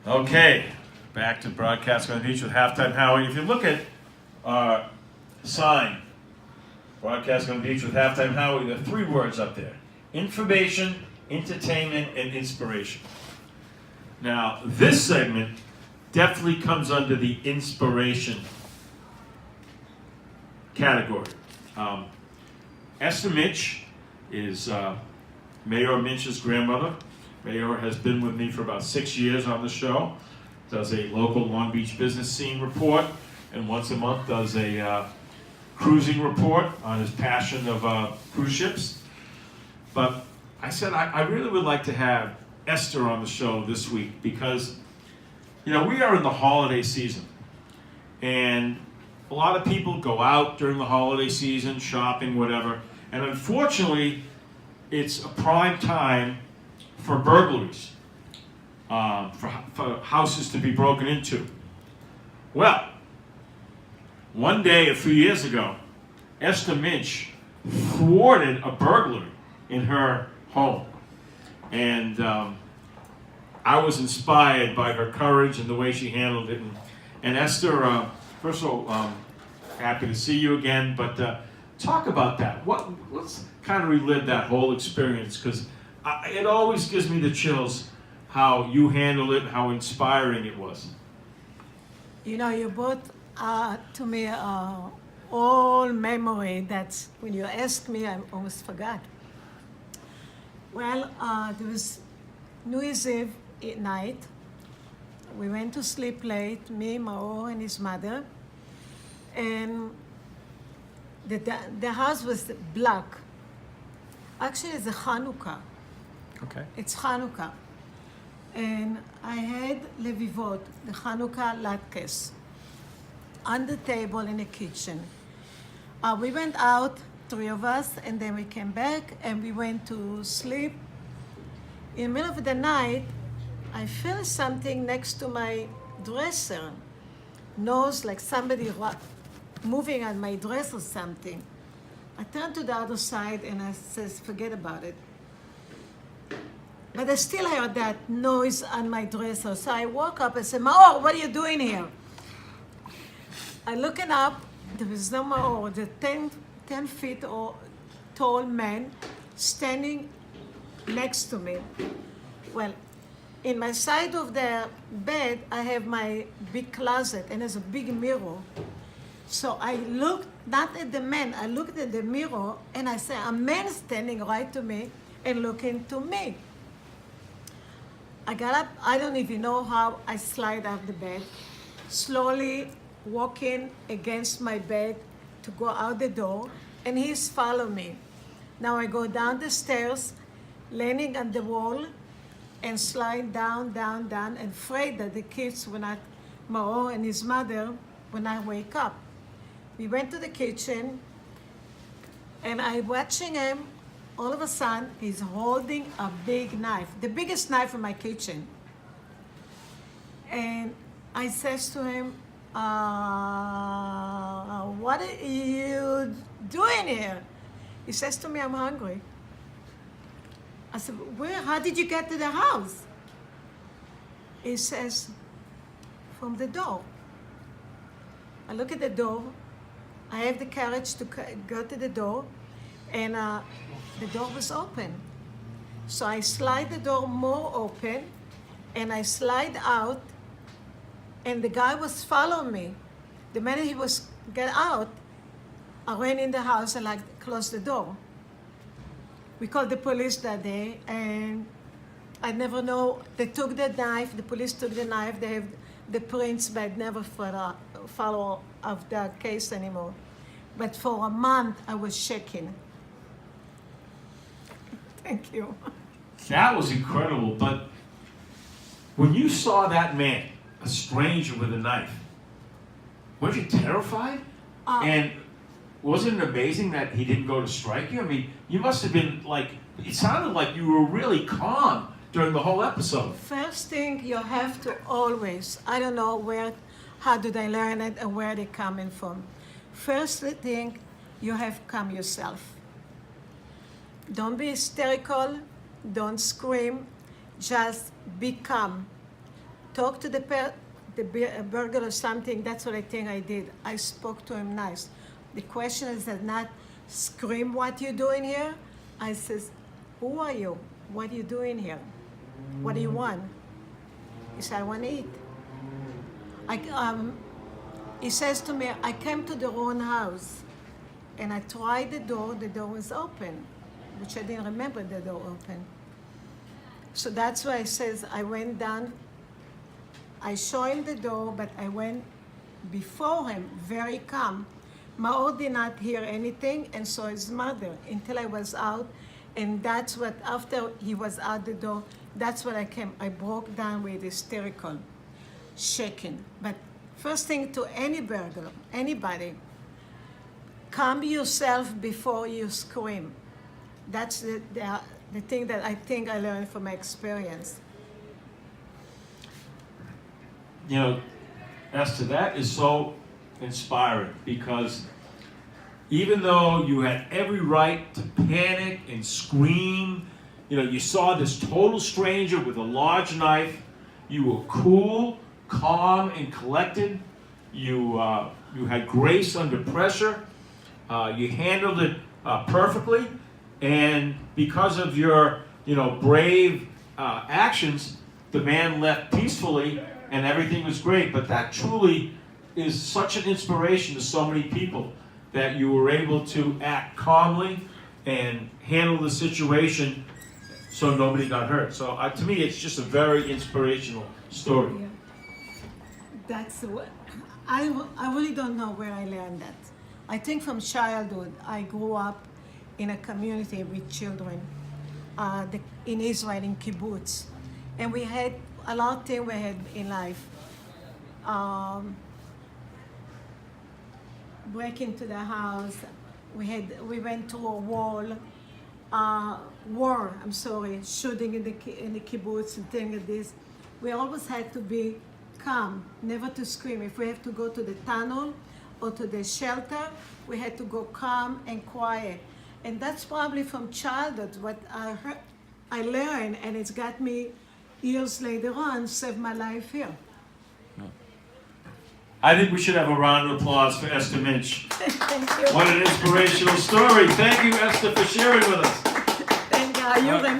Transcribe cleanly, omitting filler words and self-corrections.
Okay, back to Broadcasting on the Beach with Halftime Howie. If you look at our sign, Broadcasting on the Beach with Halftime Howie, there are three words up there: information, entertainment, and inspiration. Now, this segment definitely comes under the inspiration category. Esther Mitch is Mayor Mitch's grandmother. Mayor has been with me for about 6 years on the show. Does a local Long Beach business scene report, and once a month does a cruising report on his passion of cruise ships. But I said I really would like to have Esther on the show this week because, you know, we are in the holiday season, and a lot of people go out during the holiday season, shopping, whatever, and unfortunately, it's a prime time for burglaries, for houses to be broken into. Well, one day a few years ago, Esther Mitch thwarted a burglary in her home. And I was inspired by her courage and the way she handled it. And Esther, first of all, happy to see you again, but talk about that. Let's kind of relive that whole experience, because it always gives me the chills how you handled it, how inspiring it was. You know, you brought to me all memory that when you asked me, I almost forgot. Well, there was New Year's Eve at night. We went to sleep late, me, Maor, and his mother. And the house was black. Actually, it's a Hanukkah. Okay. It's Hanukkah. And I had levivot, the Hanukkah latkes, on the table in the kitchen. We went out, three of us, and then we came back and we went to sleep. In the middle of the night, I feel something next to my dresser. Nose like somebody moving on my dress or something. I turned to the other side and I says, forget about it. But I still heard that noise on my dresser. So I woke up and said, Maor, what are you doing here? I looking up, there was no Maor, the 10 feet tall man standing next to me. Well, in my side of the bed, I have my big closet and there's a big mirror. So I looked not at the man, I looked at the mirror and I said, a man standing right to me and looking to me. I got up, I don't even know how I slide out the bed, slowly walking against my bed to go out the door, and he's following me. Now I go down the stairs, leaning on the wall, and slide down, down, down, and afraid that the kids will not, Maor and his mother, when I wake up. We went to the kitchen, and I watching him. All of a sudden, he's holding a big knife, the biggest knife in my kitchen. And I says to him, what are you doing here? He says to me, I'm hungry. I said, how did you get to the house? He says, from the door. I look at the door. I have the courage to go to the door, and the door was open. So I slide the door more open, and I slide out, and the guy was following me. The minute he was get out, I ran in the house and like closed the door. We called the police that day, and I never know. They took the knife. The police took the knife. They have the prints, but never follow of the case anymore. But for a month, I was shaking. Thank you. That was incredible, but when you saw that man, a stranger with a knife, weren't you terrified? And wasn't it amazing that he didn't go to strike you? I mean, you must have been like, it sounded like you were really calm during the whole episode. First thing, you have to always, I don't know how did I learn it and where they coming from. First thing, you have to calm yourself. Don't be hysterical, don't scream, just be calm. talk to the burglar or something. That's what I think I did. I spoke to him nice. The question is that not scream, what you doing here? I says, who are you? What are you doing here? What do you want? He said, I want to eat. He says to me, I came to the wrong house and I tried the door was open, which I didn't remember the door open. So that's why he says, I went down, I saw him the door, but I went before him, very calm. Maor did not hear anything and saw his mother until I was out. And that's what, after he was out the door, that's what I came. I broke down with hysterical, shaking. But first thing to any burglar, anybody, calm yourself before you scream. That's the thing that I think I learned from my experience. You know, Esther, that is so inspiring because even though you had every right to panic and scream, you know, you saw this total stranger with a large knife, you were cool, calm, and collected. You had grace under pressure. You handled it perfectly, and because of your, you know, brave actions, the man left peacefully, and everything was great. But that truly is such an inspiration to so many people that you were able to act calmly and handle the situation so nobody got hurt. So to me, it's just a very inspirational story. Yeah. That's what I really don't know where I learned that. I think from childhood, I grew up in a community with children in Israel, in kibbutz. And we had a lot of things we had in life. Break into the house. We went to a war, shooting in the kibbutz and things like this. We always had to be calm, never to scream. If we have to go to the tunnel or to the shelter, we had to go calm and quiet. And that's probably from childhood what I learned, and it's got me years later on, saved my life here. I think we should have a round of applause for Esther Minch. Thank you. What an inspirational story. Thank you, Esther, for sharing with us. Thank God. You remember.